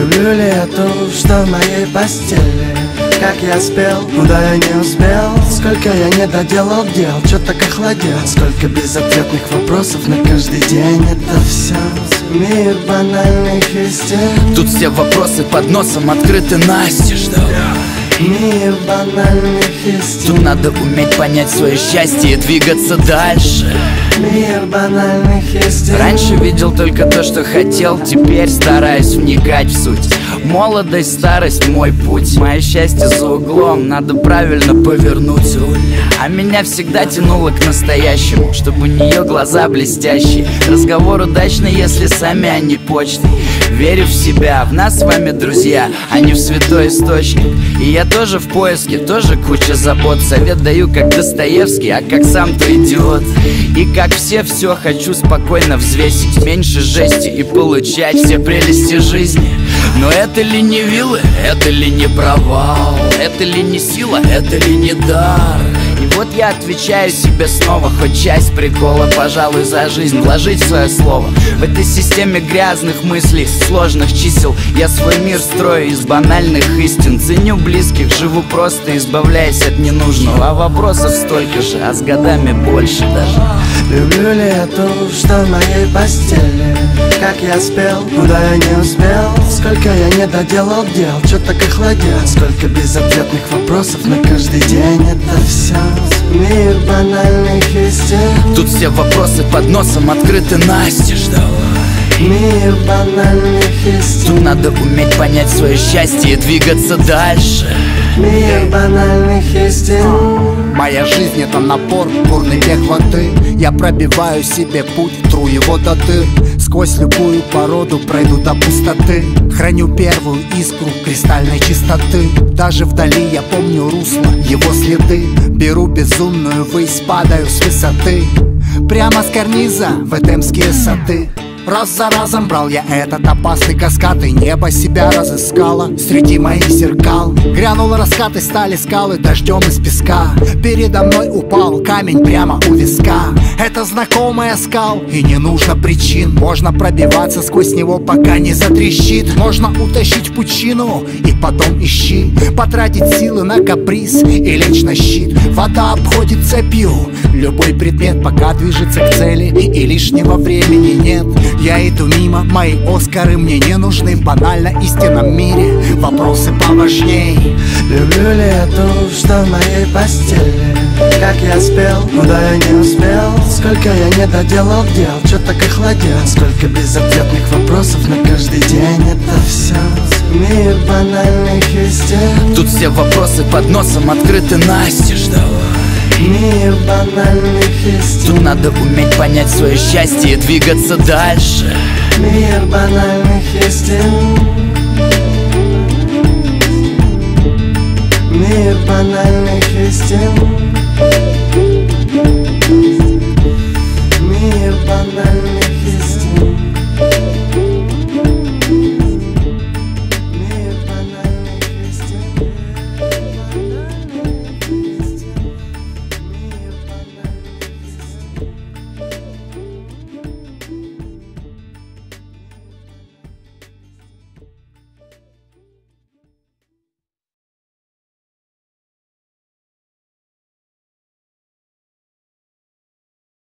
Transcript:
Люблю ли я то, что в моей постели? Как я спел, куда я не успел? Сколько я не доделал дел, чё так охладел? Сколько безответных вопросов на каждый день. Это все мир банальных истин. Тут все вопросы под носом открыты настежь, да. Мир банальных истин. Тут надо уметь понять свое счастье и двигаться дальше. Мир банальных истин. Раньше видел только то, что хотел, теперь стараюсь вникать в суть. Молодость, старость, мой путь. Мое счастье за углом, надо правильно повернуть руль. А меня всегда тянуло к настоящему, чтобы у нее глаза блестящие. Разговор удачный, если сами они почтой. Верю в себя, в нас с вами друзья, а не в святой источник. И я тоже в поиске, тоже куча забот. Совет даю как Достоевский, а как сам-то идиот. И как все хочу спокойно взвесить. Меньше жести и получать все прелести жизни. Но это ли не вилы, это ли не провал? Это ли не сила, это ли не дар? И вот я отвечаю себе снова, хоть часть прикола, пожалуй, за жизнь вложить свое слово. В этой системе грязных мыслей, сложных чисел, я свой мир строю из банальных истин. Ценю близких, живу просто, избавляясь от ненужного. А вопросов столько же, а с годами больше даже. Люблю ли я то, что в моей постели? Как я спел, куда я не успел? Сколько я не доделал дел, чё так охладел? Сколько безответных вопросов на каждый день. Это все мир банальных истин. Тут все вопросы под носом открыты настежь, да. Мир банальных истин. Тут надо уметь понять свое счастье и двигаться дальше. Мир банальных истин. Моя жизнь — это напор, бурный бег воды. Я пробиваю себе путь, тру его до дыр. Сквозь любую породу пройду до пустоты. Храню первую искру кристальной чистоты. Даже вдали я помню русло, его следы. Беру безумную высь, падаю с высоты. Прямо с карниза в эдемские сады. Раз за разом брал я этот опасный каскад, и небо себя разыскало среди моих зеркал. Грянул раскат и стали скалы дождем из песка. Передо мной упал камень прямо у виска. Это знакомая скал, и не нужно причин. Можно пробиваться сквозь него, пока не затрещит. Можно утащить в пучину и потом ищи. Потратить силы на каприз и лечь на щит. Вода обходит цепью любой предмет, пока движется к цели, и лишнего времени нет. Я иду мимо, мои Оскары мне не нужны. В банально истинном мире вопросы поважней. Люблю ли я то, что в моей постели? Как я спел, куда я не успел? Сколько я не доделал дел, чё так охладел? Сколько безответных вопросов на каждый день. Это все мир банальных истин. Тут все вопросы под носом открыты настежь, да. Мир банальных истин. Тут надо уметь понять свое счастье и двигаться дальше. Мир банальных истин. Мир банальных истин.